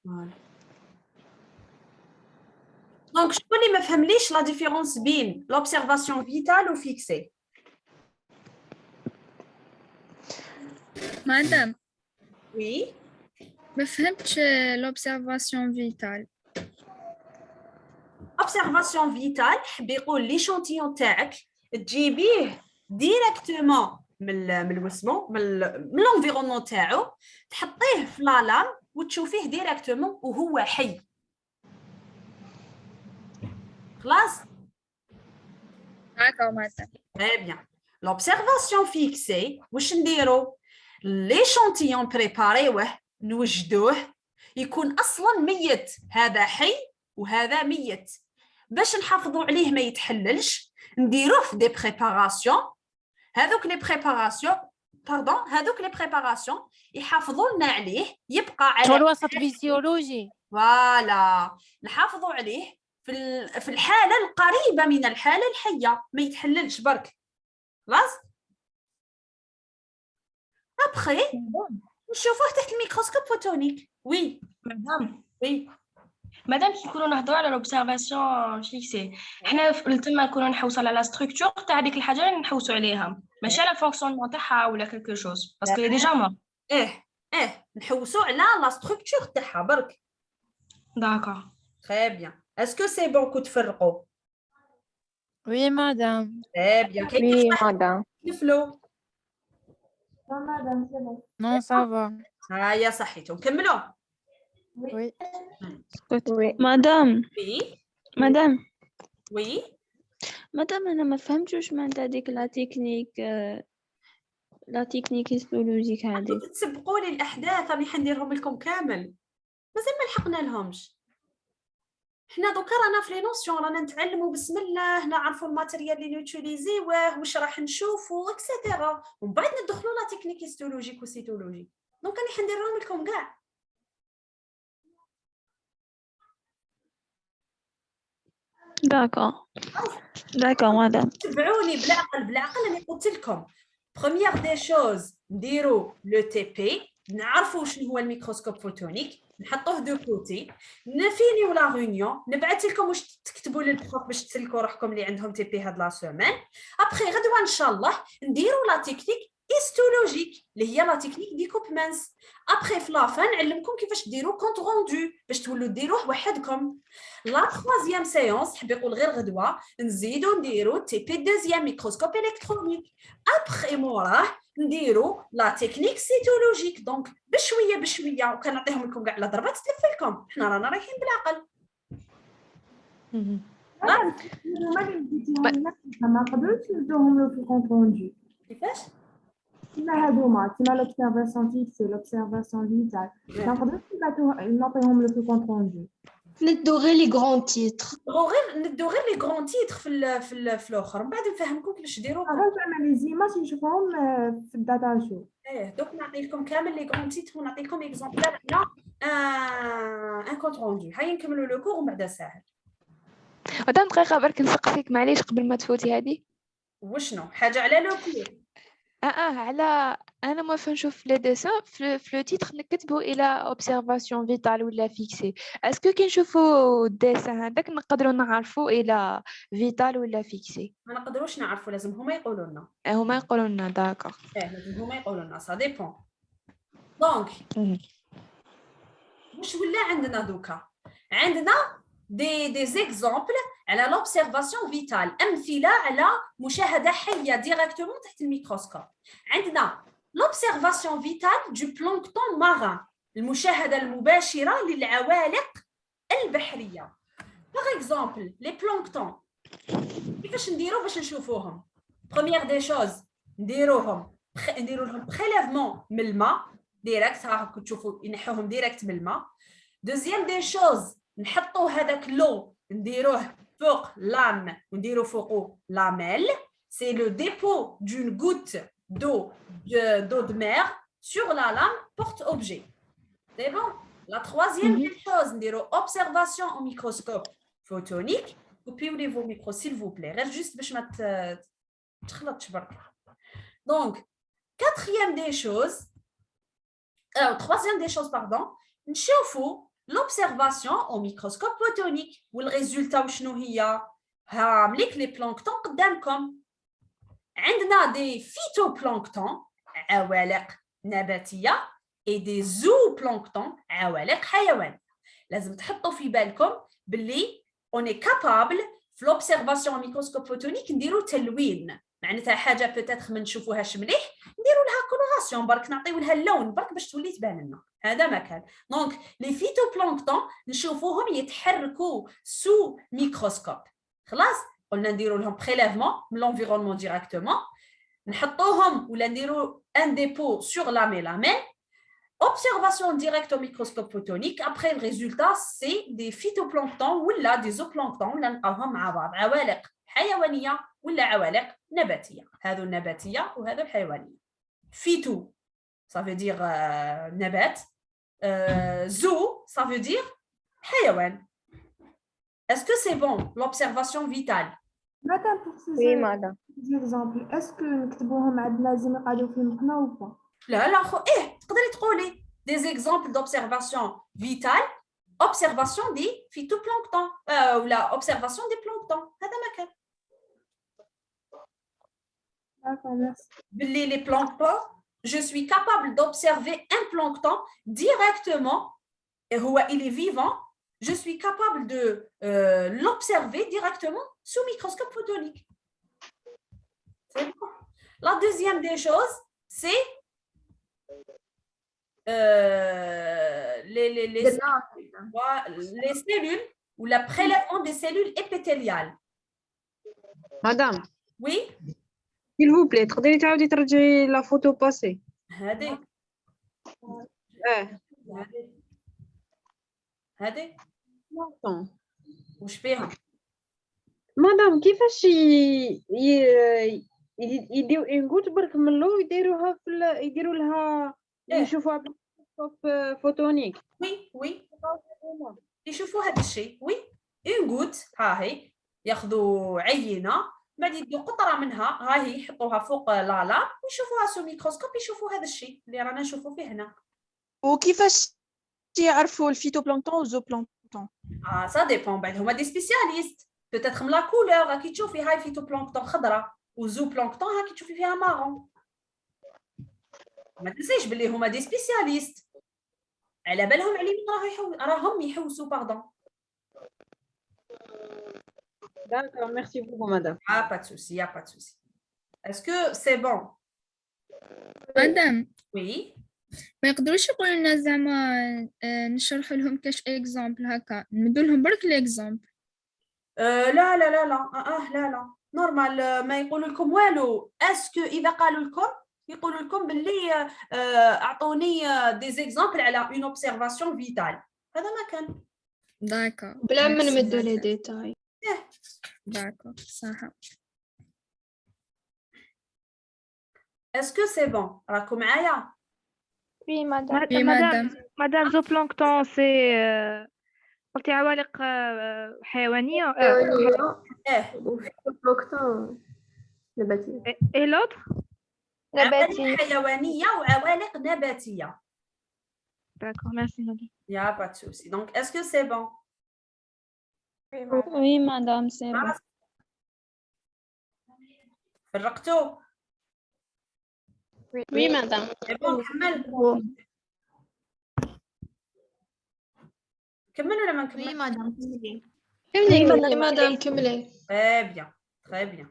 Voilà. Donc, je connais ما فهمليش la différence بين l'observation vitale ou fixée. Madame, Oui. ما فهمتش l'observation vitale. Observation vitale حب يقول l'échantillon تاعك تجيبيه ديريكتومون من واسمو من l'environnement تاعو تحطيه في لا لام وتشوفيه ديريكتومون وهو حي. خلاص. D'accord, madame. Très bien. L'observation fixée واش نديرو l'échantillon بريباريوه نوجدوه يكون اصلا ميت، هذا حي وهذا ميت، باش نحافظوا عليه ما يتحللش نديروه في دي بريباراسيون. هذوك لي بريباراسيون يحافظوا لنا عليه يبقى على الوسط فيزيولوجي. فوالا نحافظوا عليه في الحاله القريبه من الحاله الحيه ما يتحللش برك. خلاص. ابخي نشوفوه تحت الميكروسكوب فوتونيك. وي مدام وي مادام كي نكونوا نهضروا على لوبسيرفاسيون فيكسي، حنا تما نكونوا نحوسوا على لا ستركتور تاع ديك الحاجه اللي نحوسوا عليها، ماشي على فونكسيونمون تاعها ولا كلكو شوز باسكو ديجا مور. نحوسوا على لا ستركتور تاعها برك. داكور تري بيان. اسكو سي بون كو تفرقوا؟ Oui, madame. تري بيان. Oui, madame. نفلو. Non, ça va. هيا صحيتو. نكملوا. Oui. Oui. مدام وي مدام وي مدام انا ما فهمتش واش معناتها ديك لا تكنيك هيستولوجيك هذه. تسبقوا لي الاحداث راني حنديرهم لكم كامل، مازال ما لحقنا لهمش. حنا دوكا رانا في لي نوسيون، رانا نتعلموا بسم الله، نعرفوا الماتيريال اللي نوتيليزيوه واش راح نشوفوا اكسيتيرا، ومن بعد ندخلوا لا تكنيك هيستولوجيك وسيتولوجي. دونك راني حنديرهم لكم كاع. داكور مدام. تبعوني بالعقل راني قلت لكم بروميير دي شوز نديرو لو تي بي، نعرفوا شنو هو الميكروسكوب فوتونيك، نحطوه دو كوتي، نفينيو لا ريونيون، نبعث لكم واش تكتبوا للبروف باش تسلكوا روحكم اللي عندهم تي بي هاد لا سيمين. ابخي غدوه ان شاء الله نديرو لا تكنيك هيستولوجيك اللي هي لا تكنيك ديكوبمنس. ابخي في لافان نعلمكم كيفاش ديروا كونت روندو باش تولوا ديروه وحدكم. لا تروازيام سيونس حب يقول غير غدوه نزيدو نديرو تي بي دوزيام ميكروسكوب الكترونيك. ابخي موراه نديرو لا تكنيك سيتولوجيك. دونك بشويه بشويه، وكنعطيهم لكم كاع على ضربات تلف لكم، حنا رانا رايحين بالعقل. ما نقدروش ندوهم له في كونت روندو. كيفاش؟ كيما هادوما كيما لوبسيرفاسيون فيكسي لوبسيرفاسيون فيتال ما نقدروش نعطيهم له في كونت روندو. ندو غير لي غران تيتر. ندو غير لي غران تيتر في الاخر، من بعد نفهمكم كيفاش ديروا. زعما لي زيماج نشوفهم في الداتا شو. دوك نعطي لكم كامل لي غران تيتر ونعطي لكم اكزومبلار على ان كونت روندو. هيا نكملوا لو كور ومن بعد ساهل. مدام دقيقه برك نسقف فيك معليش قبل ما تفوتي هذه. وشنو حاجه على لو كور؟ على انا ما نشوف لي ديسان في لو تيتر نكتبوا الى اوبسيرفاسيون فيتال ولا فيكسي. اسكو كي نشوفوا الديسان هذاك نقدروا نعرفوا الى فيتال ولا فيكسي؟ ما نقدروش نعرفوا، لازم هما يقولوا لنا. هما يقولوا لنا. داكور. لازم هما يقولوا لنا، سا ديبون. دونك واش ولا عندنا دوكا؟ عندنا دي زيكزامبل على لوبسيرفاسيون فيتال، امثله على مشاهده حيه ديريكتومون تحت الميكروسكوب. عندنا لوبسيرفاسيون فيتال دو بلانكتون مارين، المشاهده المباشره للعوالق البحريه. باغ اكزومبل لي بلانكتون كيفاش نديرو باش نشوفوهم؟ بروميير دي شوز نديرو لهم بريليفمون من الماء ديريكت، راكم تشوفوا ينحوهم ديريكت من الماء. دوزيام دي شوز نحطو هذاك لو نديروه فوق لام ونديرو فوقو لاميل، سي لو ديبو دون غوت دو de mer sur la lame porte-objet. C'est bon. La troisième des choses, نديرو observation au microscope photonique. Coupez vos micros s'il vous plaît. Reste juste باش ما تخلطش برك. Donc, quatrième des choses, troisième des choses, pardon, نشوفوا l'observation au microscope photonique. والريزولتا وشنو هي؟ هامليك لي بلانكتون قدامكم. عندنا دي فيتوبلانكتون عوالق نباتيه et des zooplanctons عوالق حيوانيه. لازم تحطوا في بالكم باللي on est capable في l'observation au microscope photonique نديروا تلوين، معناتها حاجه بوتيتر ما نشوفوهاش مليح نديروا لها كولوراسيون برك، نعطيو لها اللون برك باش تولي تبان لنا. هذا مكان. دونك لي فيتوبلانكتون نشوفوهم يتحركوا سو ميكروسكوب. خلاص قلنا نديروا لهم بريليفمون من l'environnement ديريكتومون، نحطوهم ولا نديروا ان ديبو سور لا ميلامين. Observation directe au microscope photonique. Après, le résultat, c'est des phytoplanktons ou là des zooplanctons. Là, نلقاوهم مع بعض عوالق حيوانية ولا عوالق نباتية. هذو النباتية وهذو الحيوانية. Phyto, ça veut dire نبات. Zoo, ça veut dire حيوان. Est-ce que c'est bon l'observation vitale? Madame, pour ces exemples, est-ce que نكتبوهم عندنا لازم يقعدوا في مخنا ou pas? لا لا تقدري تقولي des exemples d'observation vitale, observation des phytoplanktons ou la observation des planktons. هذا ما كان. D'accord, merci. Les planktons, je suis capable d'observer un plancton directement et il est vivant. Je suis capable de l'observer directement sous microscope photonique. C'est bon. La deuxième des choses, c'est les cellules ou le prélèvement des cellules épithéliales. Madame. Oui. S'il vous plaît, تقدري تعاودي ترجعي la photo passée. هذه. هذه. وش فيها؟ مدام كيفاش يديو انغوت برك من اللو يديروها يديروا لها يشوفوها بالميكروسكوب فوتونيك. وي يشوفوا هذا الشيء. وي انغوت ها هي ياخذوا عينه بعد يدوا قطره منها ها هي يحطوها فوق لالا ويشوفوها سو ميكروسكوب يشوفوا هذا الشيء اللي رانا نشوفوا فيه هنا. وكيفاش يعرفوا الفيتوبلانكتون والزوبلانكتون؟ ça dépend. بعد هما دي سبيسياليست peut-être من لا كولور راكي تشوفي هاي فيتوبلانكتون خضراء وزوبلانكتون هاكي تشوفي فيها مارون. ما تنسيش باللي هما دي سبيسياليست على بالهم عليهم راهم يحوسوا باردون. D'accord, merci beaucoup madame. Ah pas de souci, y a pas de souci. Est-ce que c'est bon? مدام Oui. ما يقدروش يقولوا لنا زعما نشرح لهم كاش اكزامبل هكا نمدوا لهم برك الاكزامبل؟ لا لا لا لا لا لا نورمال ما يقولوا لكم والو. اسكو اذا قالوا لكم يقولوا لكم باللي اعطوني دي زيكزامبل على اون اوبسيرفاسيون فيتال. هذا ما كان. داكور بلا ما نمدوا لي ديتاي. داكور صح. اسكو سي بون راكم معايا؟ Oui, madame. مدام زوبلانكتون سي قلتي عوالق حيوانية وفيتوبلانكتون نباتية. ايه لوتر؟ عوالق حيوانية وعوالق نباتية. D'accord, merci madame. Il n'y a pas de souci. Donc, est-ce que c'est bon? Oui, madame, c'est bon. فرقتوا؟ Oui, madame. C'est bon, كملوا ولا ما نكمل؟ Oui, madame. كملي madame, كملي. Très bien, très bien.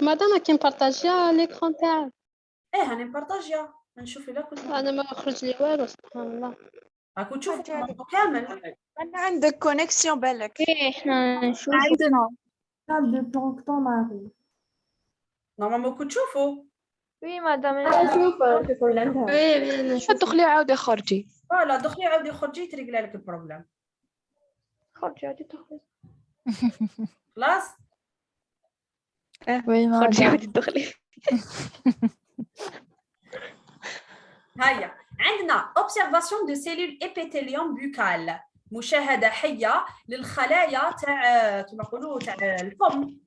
مدام كي نبارطاجيا ليكرون تاعك. هاني مبارطاجيا نشوف إلا كنت انا ما خرج لي والو سبحان الله. راكو تشوفوا الموضوع كامل. أنا عندك كونيكسيون بالك. احنا نشوف عندنا de plancton marine. نورمالمون كنت تشوفوا. Oui, madame. نشوف ولا انت. وي نشوف. دخلي عاودي خرجي. فوالا دخلي عاودي خرجي تريقلا لك البروبليم. خرجي عاودي تخرجي. خلاص؟ Oui, خرجي madame. عاودي تدخلي. هيا عندنا observation de cellules épithélium buccal مشاهدة حية للخلايا تاع كما نقولوا تاع الفم.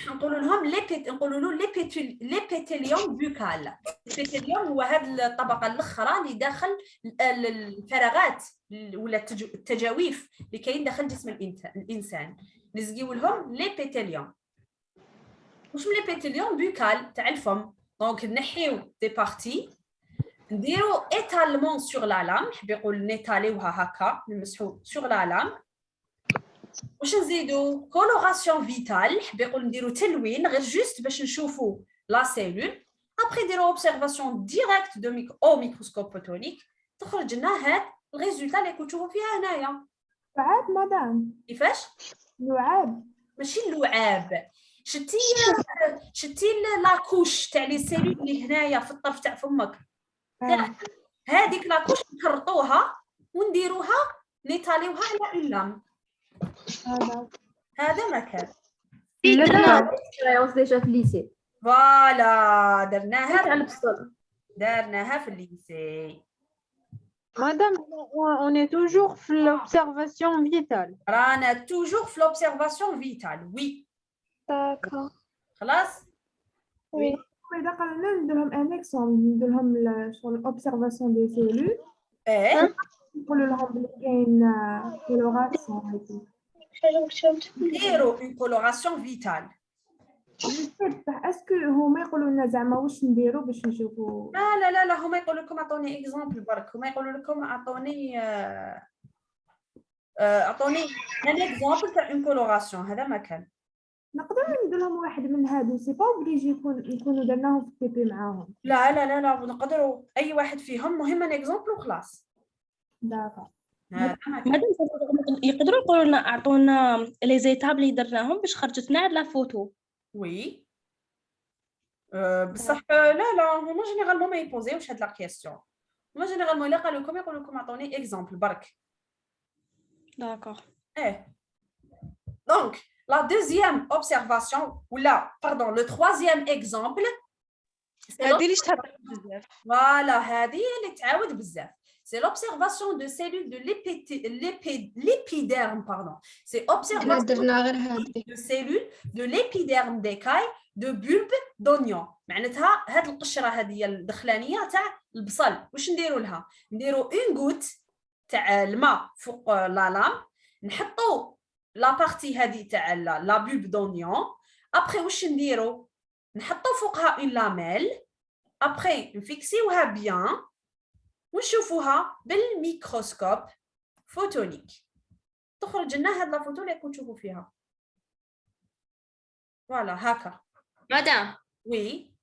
نقولوا لهم نقولوا له ليبيتيليوم بوكال. البيتيليوم هو هذه الطبقه الاخرى اللي داخل الفراغات ولا التجاويف اللي كاين داخل جسم الانسان، نزقيو لهم ليبيتيليوم. واش من ليبيتيليوم بوكال تاع الفم. دونك نحيو دي بارتي نديرو ايتالمون سور لا لام، حبي يقول نيتاليوها هكا نمسحو سور لا لام. واش نزيدو كولوراسيون فيتال، حبي يقول نديرو تلوين غير جوست باش نشوفو لا سيلول. ابري نديرو اوبسيرفاسيون ديريكت دو او ميكروسكوب فوتونيك، تخرج لنا هاد الريزولتا اللي كنتو فيها هنايا. لعاب مدام. كيفاش؟ لعاب ماشي اللعاب. شتي لاكوش تاع لي سيلول اللي هنايا في الطرف تاع فمك، هذيك لاكوش نخرطوها ونديروها نيتاليوها على اون لام. هذا مكان درنا اكسبيريونس ديجا في الليسي. فوالا درناها في الليسي. Madame, on est toujours في l'observation vitale. رانا توجور في l'observation vitale. وي داكور. خلاص. وي إذا قلنا ندير لهم ان اكزومبل، ندير لهم شغل الاوبسيرفاسيون دي سيلول، نقولوا لهم بلي كاين كولوراسيون نديرو اون كولوراسيون فيتال. اسكو هما يقولوا لنا زعما واش نديرو باش نشوفوا؟ لا هما يقولوا لكم اعطوني اكزومبل برك. هما يقولوا لكم اعطوني ان اكزومبل تاع اون كولوراسيون. هذا ما كان. نقدروا ندير لهم واحد من هادو، سي با اوبليجي نكونوا درناهم في التي بي معاهم. لا نقدروا اي واحد فيهم، مهم ان اكزومبل وخلاص. داكور. مادام يقدروا يقولوا لنا اعطونا لي زيتاب اللي درناهم باش خرجت لنا لا فوتو. وي بصح لا هما جينيرالمون ما يبوزيوش هاد لا كيسيون. هما جينيرالمون الا قالوا لكم يقولوا لكم اعطوني اكزومبل برك. داكور. Donc la deuxième observation ou là pardon le troisième exemple هذه اللي تهضر بزاف. voilà هذه اللي تعاود بزاف. C'est l'observation de cellules de l'épiderme, pardon. C'est observation de cellules de l'épiderme d'écaille de bulbe d'oignon. معناتها هاد القشرة هذه الدخلانية تاع البصل، واش نديرو لها؟ نديرو اون غوت تاع الماء فوق لا لام، نحطو لا بارتي هذه تاع لا bulbe d'oignon. ابري واش نديرو؟ نحطو فوقها اون لاميل. ابري نفيكسيوها بيان ونشوفوها بالميكروسكوب فوتونيك. تخرج لنا هاد لا فوتو اللي كنتو تشوفوا فيها. فوالا هكا. مدام. وي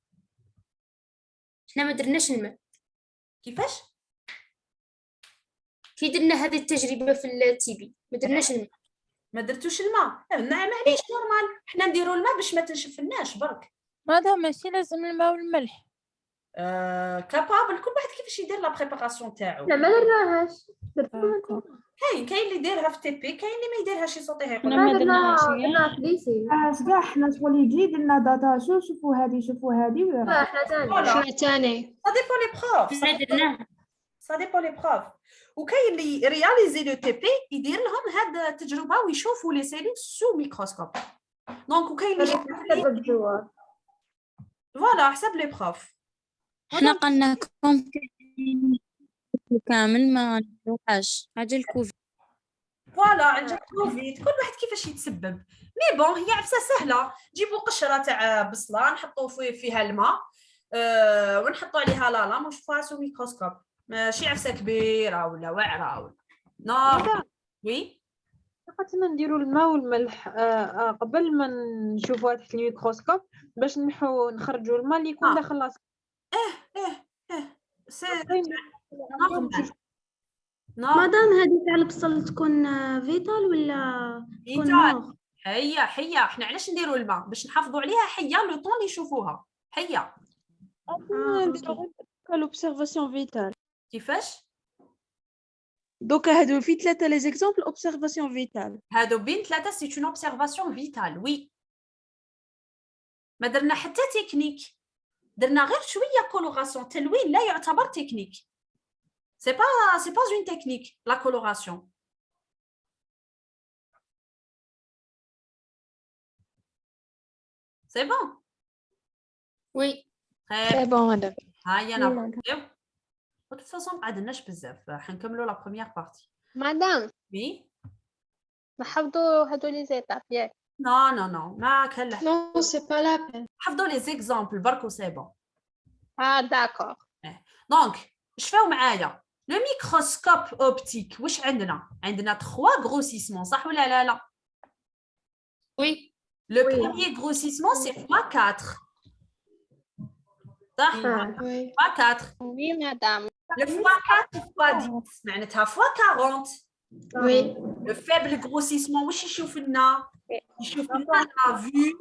حنا ما درناش الماء. كيفاش؟ كي درنا هذه التجربة في التيبي ما درناش الماء. ما درتوش الماء؟ معليش نورمال، حنا نديرو الماء باش ما تنشفناش برك. مادام ماشي لازم الماء والملح. كابابل كل واحد كيفاش يدير لا بريباراسيون تاعو. لا ما درناهاش. كاين اللي يديرها في تي بي، كاين اللي ما يديرهاش يصوتيها يقول ما درنا في ليسي. كاع حنا شغل يجي درنا داتا شوفوا هذه ولا لا حنا ثاني. سا ديبون لي بروف. حنا درناها. سا ديبون لي بروف. وكاين اللي رياليزي لو تي بي يدير لهم هاد التجربه ويشوفوا لي سيلول سو ميكروسكوب. دونك وكاين اللي فوالا حسب لي بروف. حنا قلناكم كامل ما نديروهاش حاجه الكوفيد. فوالا عندك كوفيد، كل واحد كيفاش يتسبب. مي بون هي عفسه سهله، جيبوا قشره تاع بصله نحطوا فيها الماء ونحطوا عليها لالا ونشوفوها سو ميكروسكوب. ماشي عفسه كبيره ولا واعره ولا نو. وي خاطرنا نديروا الماء والملح قبل ما نشوفوها تحت الميكروسكوب باش نخرجوا الماء اللي يكون داخل لاصق. سي مادام هذه تاع البصل تكون فيتال ولا فيتال؟ حيه حنا علاش نديروا الماء؟ باش نحافظوا عليها حيه لو طون يشوفوها حيه. l'observation vitale. كيفاش؟ دوكا هادو في 3 لي زيكزامبل اوبسيرفاسيون فيتال. هادو بين 3 سي اون اوبسيرفاسيون فيتال. وي ما درنا حتى تكنيك، درنا غير شويه كولوراسيون. تلوين لا يعتبر تكنيك. سي با اون تكنيك لا كولوراسيون. سي بون وي سي بون مدام. هيا نبداو. de toute façon ما عندناش بزاف حنكملوا لا بروميير بارتي. مدام وي نحفظوا هادو لي زيتاب ياك. نو نو نو ما كان لا. Non, c'est pas la peine. حفظوا لي زيكزامبل برك وسي بون. داكور. دونك شفاو معايا لو ميكروسكوب اوبتيك واش عندنا 3 غروسيسمون صح ولا لا؟ وي Le premier grossissement, c'est x4. صح؟ Oui. x4. Oui, madame. Le x4 x10 معناتها x40. Oui. Le faible grossissement, واش يشوف لنا؟ يشوف لنا la vue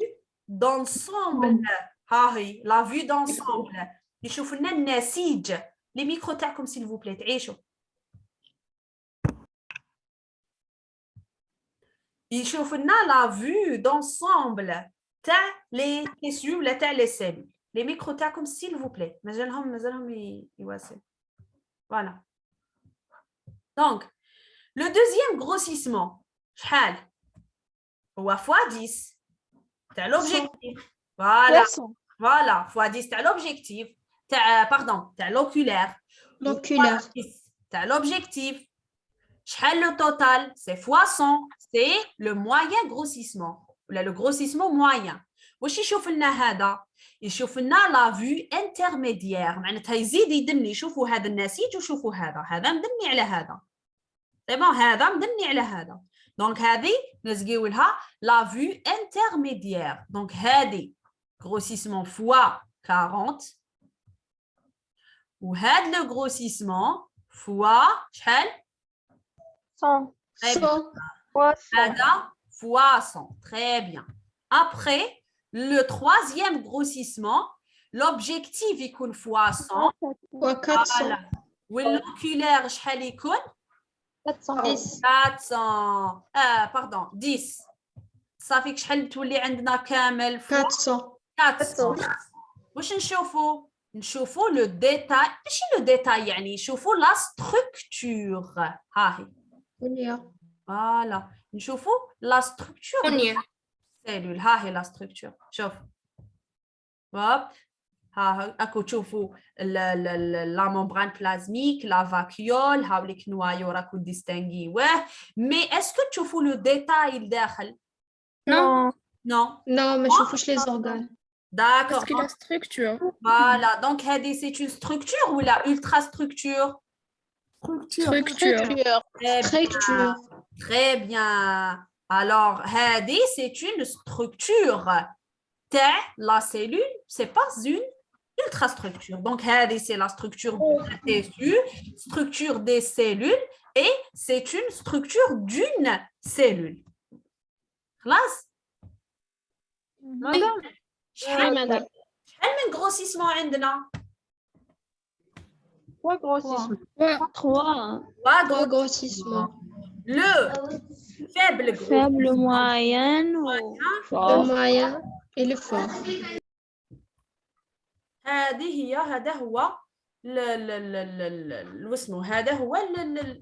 d'ensemble. ها هي la vue d'ensemble. يشوف لنا النسيج. لي ميكرو تاعكم s'il vous plaît تعيشوا. يشوف لنا لا فيو دونسومبل تاع لي تيسيو ولا تاع لي سيل لي ميكرو تاعكم سيل فو بلي مازالهم يواسل فوالا دونك لو دوزيام غروسيسمون شحال هو فوا 10 تاع لوبجيكتيف فوالا فوا 10 تاع لوبجيكتيف تاع باردون تاع لوكولير تاع لوبجيكتيف شحال لو توتال سي فوا 100 سي لو موين غروسيسمون ولا لو غروسيسمون موين واش يشوف لنا هذا يشوف لنا لا فيو انترميديير معناتها يزيد يدني شوفوا هذا النسيج وشوفوا هذا مدني على هذا سي بون هذا مدني على هذا دونك هذه نلصقيو لها لا فيو انترميديير دونك هذه غروسيسمون فوا 40 وهذا لو غروسيسمون فوا شحال 100. Ada fois 100. Très bien. Après, le troisième grossissement, l'objectif يكون fois 100. Fois 400. والoculaire شحال يكون 400. Pardon, 10. صافي شحال تولي عندنا كامل 400. واش نشوفوا لو ديتاي ماشي لو ديتاي يعني نشوفوا لا ستركتور ها هي فوالا نشوفوا لا ستركتور سيلول ها هي لا ستركتور شوف هوب ها اكو تشوفوا لا ممبران بلازميك لا فاكيول هاوليك نوايو راكو ديستانغيوه مي اسكو تشوفوا لو ديتاي الداخل نو Non, mais je touche les organes. D'accord. Parce que la structure. Voilà, donc c'est une structure ou la ultrastructure? Structure. Très bien. Alors, هذه c'est une structure. La cellule, c'est pas une ultrastructure. Donc, هذه c'est la structure du tissu, structure des cellules, et c'est une structure d'une cellule. Classe? Madame. شحال من grossissement عندنا؟ 3 grossissements. 3 grossissements. Le faible le moyen Le moyen et le fort. هذا هو واسمو هذا هو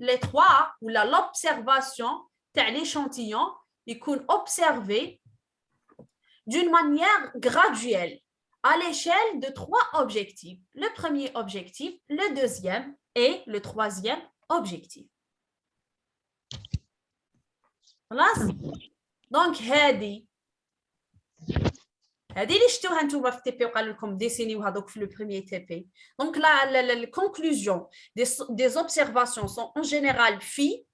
les 3 ولا l'observation تاع l'échantillon يكون observé d'une manière graduelle à l'échelle de 3 objectifs. Le premier objectif, le deuxième et le troisième objectif. خلاص دونك هذه اللي شفتوها نتوما في التي بي وقال لكم ديسينيو هذوك في لو بريمير تي بي دونك la conclusion des observations sont en général fait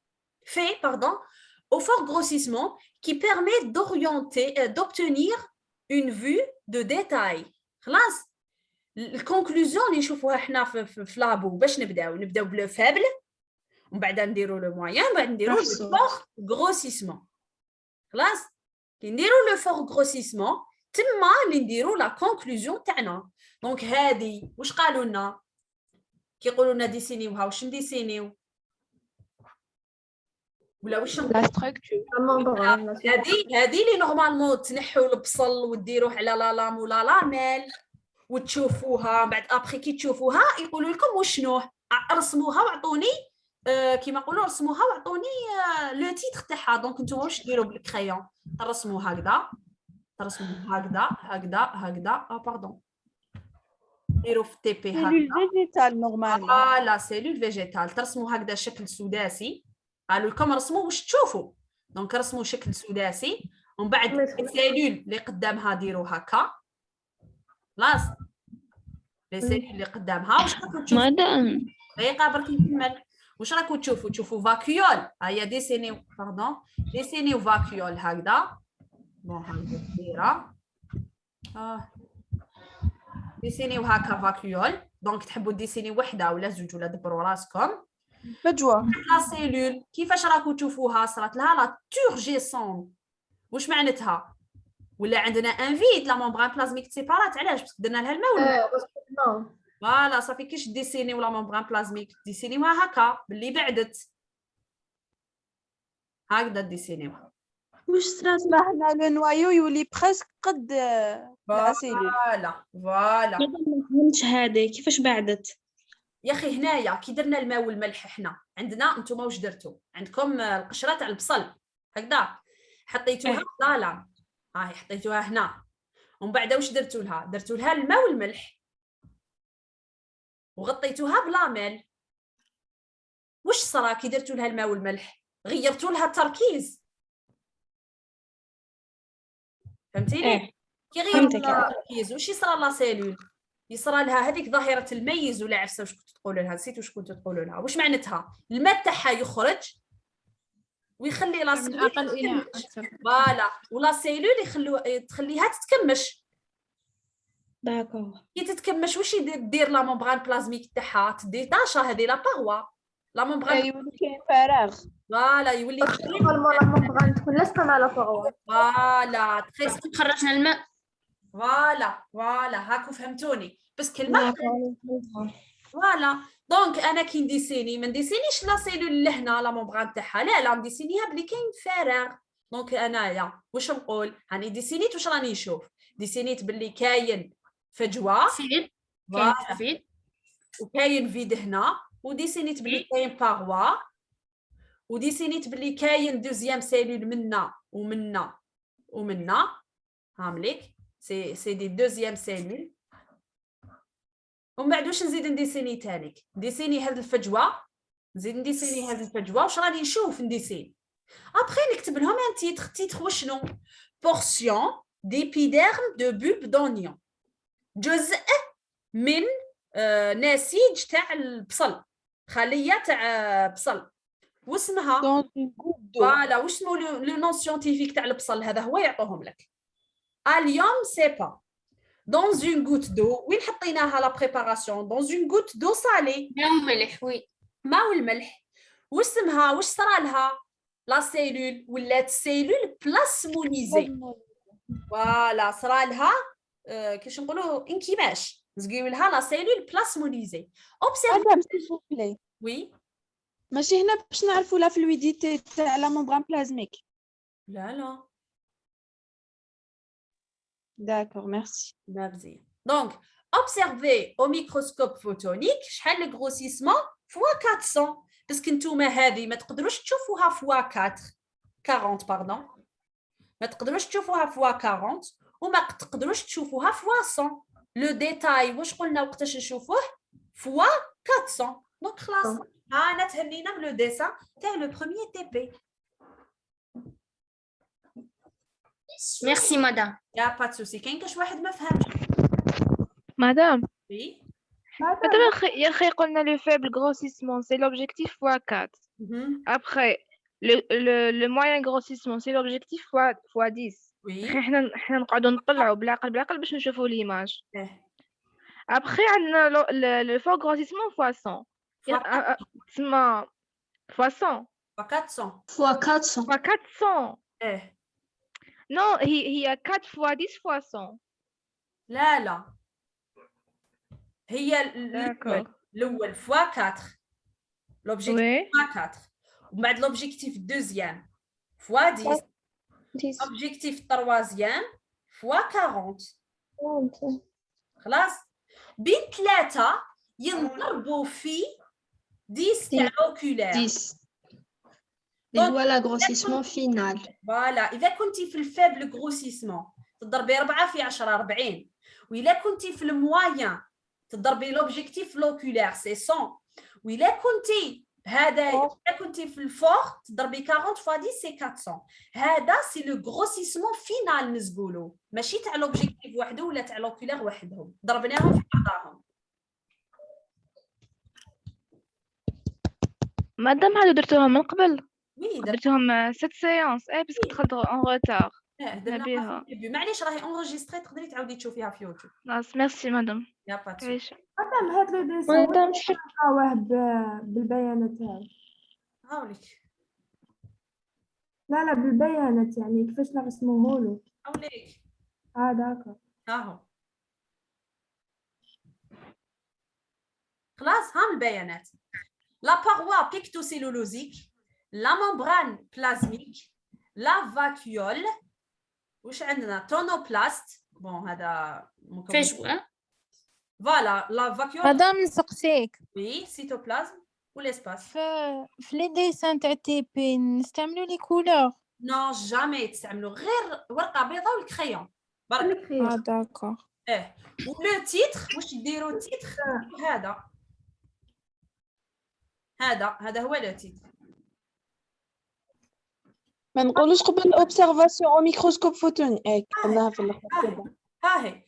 au fort grossissement qui permet d'obtenir une vue de détail. خلاص الكونكلوزيون اللي نشوفوها احنا في لابو باش نبداو بلو فابل ومن بعد نديروا لو موين ومن بعد نديروا لو فور غروسيسمون خلاص كي نديروا لو فور غروسيسمون تما اللي نديروا لا كونكلوزيون تاعنا دونك هذه واش قالوا لنا كيقولوا لنا ديسينيوها واش نديسينيو ولا واش لا ستركتور هذه اللي نورمالمون تنحوا البصل وديروه على لا لام ولا لاميل وتشوفوها بعد ابخي كي تشوفوها يقولوا لكم وشنوه رسموها وعطوني كيما نقولوا رسموها وعطوني لو تيتر تاعها دونك نتوما واش ديروا بالكريون ترسموها هكذا ترسموا هكذا باردون ديروا في تي بي سيلول هكذا فيجيتال نورمالمون. فوالا سيلول فيجيتال ترسموا هكذا شكل سداسي. قالوا لكم رسموا واش تشوفوا، دونك رسموا شكل سداسي ومن بعد السيلول اللي قدامها ديروا هكا خلاص. لي سيلول اللي قدامها واش راكم تشوفوا؟ مدام دقيقه برك نكمل. واش راكم تشوفوا فاكيول. هيا ديسينيو باردون ديسينيو فاكيول هكذا. بون هكذا دايره ديسينيو هكا فاكيول. دونك تحبوا ديسيني وحده ولا زوج ولا دبروا راسكم. فجوه. لا سيلول كيفاش راكم تشوفوها صرات لها لا تورجيسون. واش معناتها؟ ولا عندنا ان فيد لا ممبران بلازميك سيبارات. علاش؟ باسكو درنا لها الماء. فوالا صافي كيش ديسيني ولا ممبران بلازميك ديسينيوها هكا باللي بعدت هكذا ديسينيوها. واش صرات هنا لو نوايو يولي بريسك قد لا سيلول. فوالا ما فهمتش هذه كيفاش بعدت. يا اخي هنايا كي درنا الماء والملح حنا عندنا انتم واش درتوا؟ عندكم القشره تاع البصل هكذا حطيتوها لا هاي حطيتوها هنا ومن بعد واش درتوا لها؟ درتوا لها الماء والملح وغطيتوها بلاميل. واش صرا كي درتوا لها الماء والملح؟ غيرتوا لها التركيز. فهمتيني؟ كي غيرتوا لها التركيز واش يصرى لا سيلول؟ يصرى لها هذيك ظاهره الميز ولا عفسه واش كنتوا تقولوا لها؟ نسيت واش كنتوا تقولوا لها. واش معناتها؟ الماء تاعها يخرج ويخلي لا سيلول فوالا ولا سيلول تخليها تتكمش. داكور كي تتكمش واش دير لا ممبران بلازميك تاعها؟ تديتاشا هذه لا باروا لا ممبران يولي كاين فراغ. فوالا يولي لا ممبران تكون لاصقه مع لا باروا. فوالا خرجنا الماء. فوالا هاكو فهمتوني باسكو الماء فوالا. دونك انا كي نديسيني ما نديسينيش لا سيلول لهنا لا ممبران تاعها لا نديسينيها بلي كاين فراغ. دونك انايا واش نقول؟ راني ديسينيت واش راني نشوف؟ ديسينيت بلي كاين فجوه فيد كاين فيد وكاين فيد هنا وديسينيت بلي كاين باروا وديسينيت بلي كاين دوزيام سيلول منا ومنا هامليك سي دي دوزيام سيلول. ومن بعد واش نزيد نديسيني تانيك؟ نديسيني هاد الفجوه نزيد نديسيني هاد الفجوه. واش راني نشوف نديسين؟ ابخي نكتب لهم ان تيتر وشنو؟ بورسيون ديبيديرم دو بولب دونيون جزء من نسيج تاع البصل خليه تاع بصل واسمها فوالا. واش اسمو لو نون سيانتيفيك تاع البصل؟ هذا هو يعطوهم لك اليوم سي با dans une goutte d'eau. وين حطيناها لا بريباراسيون؟ dans une goutte d'eau salée. ماء وملح. وي ماء والملح. واش اسمها؟ واش صرا لها؟ لا سيلول ولات سيلول بلاسمونيزي. فوالا صرا لها كيفاش نقولوا انكماش. نزقيو لها لا سيلول بلاسمونيزي. اوبسيرفي وي ماشي هنا باش نعرفوا لا فلويديتي تاع لا ممبران بلازميك. لا D'accord, merci. مزيان. دونك observez au microscope photonique شحال الغروسيسمون فوا 400 باسكو نتوما هذه ما تقدروش تشوفوها فوا 40 باردون ما تقدروش تشوفوها فوا 40 وما تقدروش تشوفوها فوا 100. لو ديتاي واش قلنا وقتاش نشوفوه؟ فوا 400. دونك خلاص انا تهنينا من لو ديسان تاع لو بروميير تي بي. ميرسي مدام. يا با دو سوسي. كاين كاش واحد ما فهمش؟ مدام وي مدام يا اخي قلنا لو فaible grossissement c'est l'objectif x4. Après le moyen grossissement c'est l'objectif x10. وي حنا نقعدوا نطلعوا بالعقل باش نشوفوا ليماج. Après عندنا le fort grossissement x100. تسمى x100 400 x 400. Non, هي 4 x 10 x 100. لا هي الاول فوا 4 لوبجيكتيف فوا 4 ومن بعد لوبجيكتيف دوزيام فوا 10 لوبجيكتيف تروازيام فوا 40. خلاص بين ثلاثة ينضربوا في 10 تاع اوكولير 10 اللي هو لا غروسيسمون فينال. فوالا اذا كنتي في الفابل غروسيسمون تضربي 4 في 10 40. وإلا كنتي في الموايان تضربي لوبجيكتيف لوكولير سي 100. وإلا كنتي إلا كنتي في الفور تضربي 40 فوا 10 سي 400. هذا سي لو غروسيسمون فينال نقولوا، ماشي تاع لوبجيكتيف وحده ولا تاع لوكولير وحدهم، ضربناهم في بعضهم. مادام هادو درتوهم من قبل. وي درتهم 7 سيونس بس كنت دخلت اون روتار. درناها معليش راهي اونجستري، تقدري تعاودي تشوفيها في يوتيوب. خلاص ميرسي مدام. يا باتشي مادام هاد لو ديسان مادام نلقاوه بالبيانات تاعي. هاوليك لا بالبيانات يعني كيفاش نرسموهولو. هاوليك داكور. اهو خلاص. ها البيانات: لا paroi pictocellulosique, la membrane plasmique, la vacuole. وش عندنا؟ تونوبلاست. بون هذا فيش فوالا لا فاكيول. مدام نسقسيك. وي سيتوبلازم والاسباس. في لي ديسان تاع تي بي نستعملوا لي كولور؟ نو جامي تستعملوا غير ورقه بيضاء والكريون برك. داكور. ولو تيتر واش يديروا التيتر هذا هو لو تيتر. ما نقولوش قبل اوبسيرفاسيون او ميكروسكوب فوتوني قلناها في الاخر. ها هي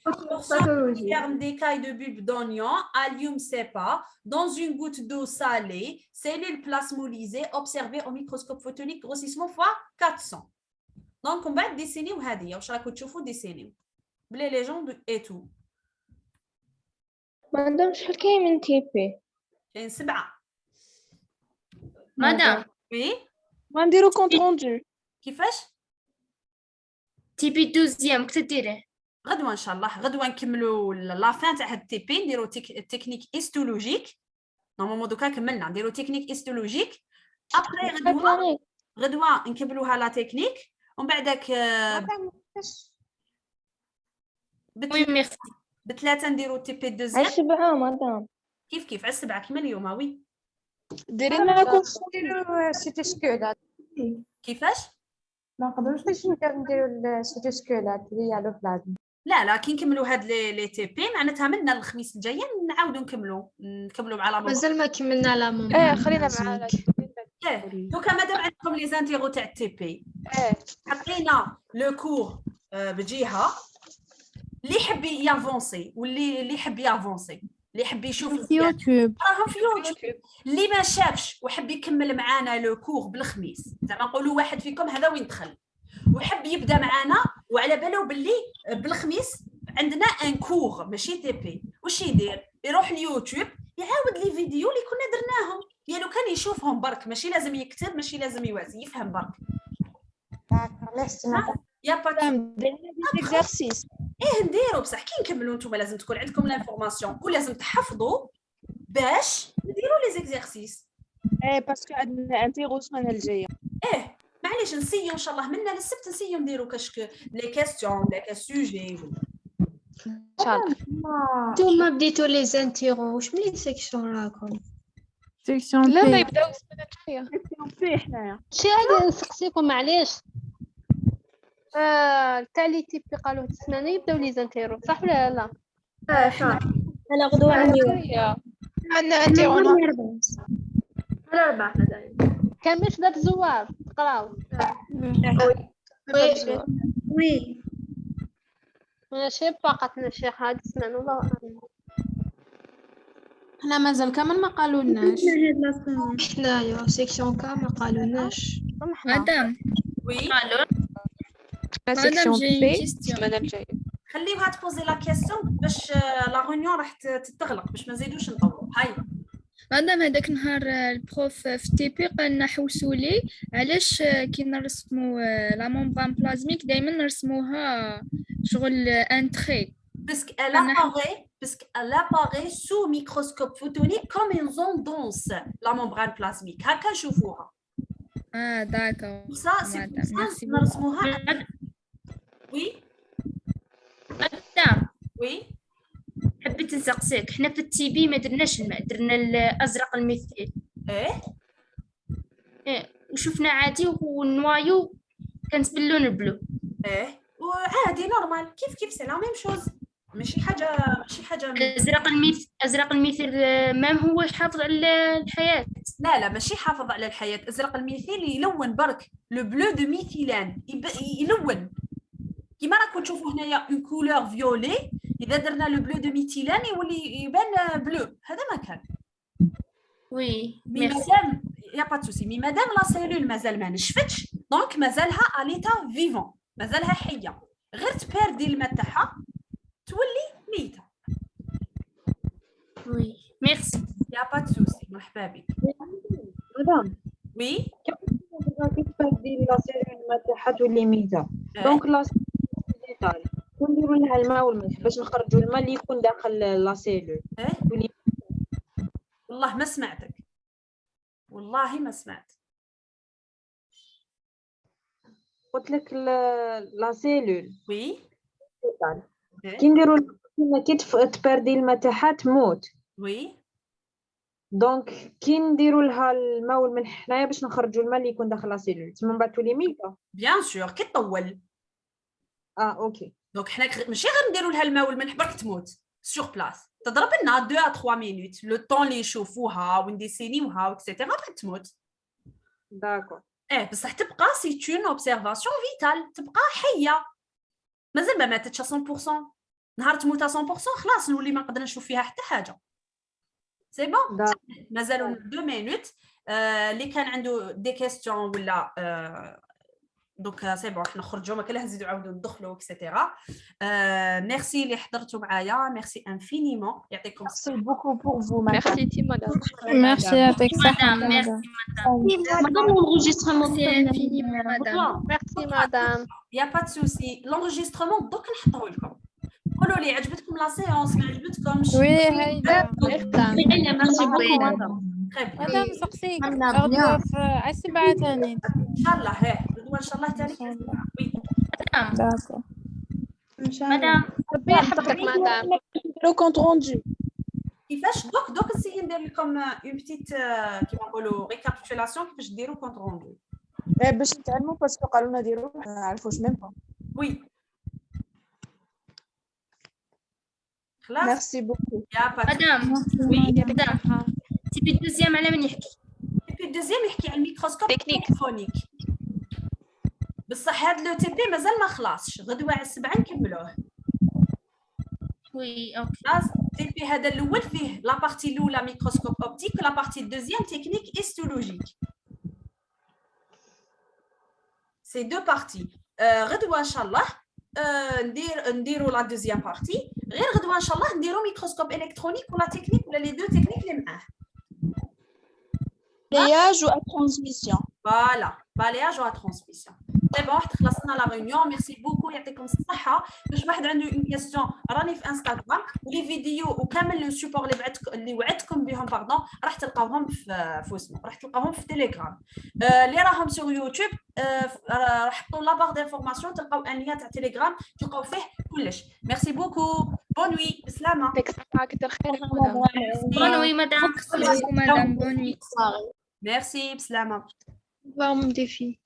terme d'écailles de bulbes d'oignon, allium cepa, dans une goutte d'eau salée, cellules plasmolysées observées au microscope photonique grossissement fois 400. Donc on va dessiner وهذه واش راكم تشوفوا ديسينيو بلي لي جون اي تو. مادام شحال كاين من تي بي؟ كاين 7. مدام وي ما نديرو كونت روندو. كيفاش؟ تي بي 12 كنت ديريه غدوه ان شاء الله. غدوه نكملوا لا فان تاع هاد التي بي، نديروا تكنيك هيستولوجيك. نورمالمون دوكا كملنا نديروا تكنيك هيستولوجيك. ابري غدوه نكملوها لا تكنيك ومن بعدك بثلاثه نديروا تي بي دوزيام. 7 مدام كيف على 7 كيما اليوم. وي ديري لنا نديرو سيتوسكولات. كيفاش؟ ما نقدروش نديرو السيتوسكولات اللي هي لو بلازما. لا كي نكملوا هاد لي تي بي معناتها منا الخميس الجاي نعاودوا نكملوا مع لا مازال ما كملنا لا ماما. خلينا معانا. دوكا مادام عندكم لي زانتيغو تاع التي بي حطينا لو كور بجهه. اللي يحب يافونسي واللي يحب يافونسي، اللي يحب يشوف في يوتيوب راهم في يوتيوب. اللي ما شافش وحب يكمل معانا لو كور بالخميس، زعما نقولوا واحد فيكم هذا وين دخل وحب يبدا معانا وعلى باله باللي بالخميس عندنا ان كور ماشي تي بي، واش يدير؟ يروح اليوتيوب يعاود لي فيديو اللي كنا درناهم، يا لو كان يشوفهم برك، ماشي لازم يكتب، ماشي لازم يوازي، يفهم برك. يا باتام ديرنا دي اكزرسيس. نديرو بصح كي نكملوا نتوما لازم تكون عندكم لانفورماسيون ولازم تحفظوا باش نديروا لي زيكزارسيس. باسكو عندنا انتيغو السنه الجايه. معليش نسيو ان شاء الله منا للسبت نسيو نديرو كاش لي كاستيون ولا كاش سوجي ان شاء الله. نتوما بديتو لي زانتيرو واش ملي سيكسيون راكم؟ سيكسيون لا ما بي. يبداو السنه الجايه. سيكسيون بي حنايا. شي غادي نسقسيكم معليش تاع لي تيبي قالوا السمانه يبداو لي زانتيرو صح ولا لا؟ صح. انا غدوه عندي عندنا انتيغو على 4 دايما. كان باش دات زوار تقراو. وي ماشي باقتنا الشيخ هاد السمانه والله اعلم. احنا مازال كامل ما قالولناش. حنايا سيكسيون كا ما قالولناش. مدام وي مدام سيكسيون جاي بي كيستيون. السنه الجايه. خليوها تبوزي لا كيسيون باش لا ريونيون راح تتغلق باش ما نزيدوش نطولوا. هاي مادام هذاك النهار البروف في تي بي قالنا حوسوا لي علاش كي نرسموا لا ممبران بلازميك دائما نرسموها شغل ان تري. Parce qu'elle apparaît sous microscope photonique comme une zone dense, la membrane plasmique. هكا نشوفوها. d'accord. Ça c'est pour ça نرسموها. Oui. مدام Oui. حبيت نسقسيك، حنا في التي بي ما درناش الماء، درنا الازرق الميثيل. وشفنا عادي والنوايو كانت باللون البلو. وعادي نورمال كيف سي لا ميم شوز ماشي حاجه ازرق الميثيل مام هو حافظ على الحياه. لا ماشي حافظ على الحياه. ازرق الميثيل يلون برك لو بلو دو ميثيلان يلون كيما راكم تشوفوا هنايا اون كولور فيولي. اذا درنا لو بلو دو ميثيلان يولي يبان بلو. هذا ما كان وي مي مادام يا با توسي مي مادام لا سيلول مازال ما نشفتش دونك مازالها اليتا فيفون مازالها حيه. غير تباردي الماء تاعها تولي ميته. وي ميرسي يا با توسي. مرحبا بك مدام. وي كيف تبدي لا سيلول تاعها تولي ميته دونك لا سيلول ونديروا لها الماء والملح باش نخرجوا الماء اللي يكون داخل لا سيلول. والله ما سمعتك والله ما سمعت. قلت لك لا سيلول وي كي نديروا كي تبردي الماء تاعها تموت. وي دونك كي نديروا لها الماء والملح حنايا باش نخرجوا الماء اللي يكون داخل لا سيلول تما من بعد تولي ميته. بيان سور كي تطول. اوكي دونك حنا ماشي غير نديروا لها الماء والملح برك تموت سور بلاص. تضرب لنا 2 à 3 مينوت لو طون اللي يشوفوها ونديسينيوها وكسيتيرا بعد تموت. داكور. بصح تبقى سي اون اوبسيرفاسيون فيتال تبقى حيه مازال ما ماتتش 100%. نهار تموت 100% خلاص نولي ما نقدر نشوف فيها حتى حاجه. سي بون مازالوا 2 مينوت. اللي كان عنده دي كيستيون ولا دونك سي بون نخرجوا ما كاين نزيدوا نعاودوا ندخلوا اكسيتيرا. ميرسي اللي حضرتوا معايا. ميرسي انفينيمون. يعطيكم الصحه. ميرسي بوكو بور فو ميرسي تي مدام. ميرسي يعطيك الصحة ميرسي مدام l'enregistrement ميرسي مدام. يا با سوسي. لونجسترمون دوك نحطوه لكم. قولوا لي عجبتكم لا سيونس ما عجبتكمش؟ وي هايله. ميرسي بوكو مدام. مدام نسقسيك غدوة في السبعة ثاني ان شاء الله. غدوة ان شاء الله ثاني. وي داكور مدام ربي يحفظك مدام. لو كونت روندو كيفاش دوك نسيي ندير لكم اون بتيت كيما نقولوا ريكابيتولاسيون كيفاش ديروا كونت روندو باش نتعلموا باسكو قالوا لنا ديروا ما نعرفوش ميم با. وي خلاص. ميرسي بوكو يا با مدام. وي مدام تيبي دوزيام على من يحكي؟ تيبي دوزيام يحكي على الميكروسكوب تكنيك. بصح هاد لو تي بي مازال ما خلاصش. غدوه على 7 نكملوه. وي اوكي خلاص. تي بي هذا الاول فيه لا بارتي الاولى ميكروسكوب اوبتيك ولا بارتي الدوزيام تكنيك هيستولوجيك. سي دو بارتي. غدوه ان شاء الله نديروا لا دوزيام بارتي. غير غدوه ان شاء الله نديروا ميكروسكوب الكترونيك ولا تكنيك ولا لي دو تكنيك اللي معاه. بالاياج و ترانسميسيون. فوالا بالاياج و ترانسميسيون. سي بون حتى خلصنا لا ريونيون. ميرسي بوكو. يعطيكم الصحه. باش واحد عنده اون كيستيون راني في انستغرام لي فيديو وكامل لو سوبور اللي وعدتكم بهم باردون راح تلقاوهم في اسمه راح تلقاوهم في تيليجرام. اللي راهم سور يوتيوب راح حطوا لا بار دانفورماسيون تلقاو ان لين تاع تيليجرام تلقاو فيه كلش. ميرسي بوكو. بون نوي بسلامه. يعطيك الصحة كثر خيرك مدام. بون نوي مدام. مدام بوني. ميرسي بسلامه. Voir mon défi.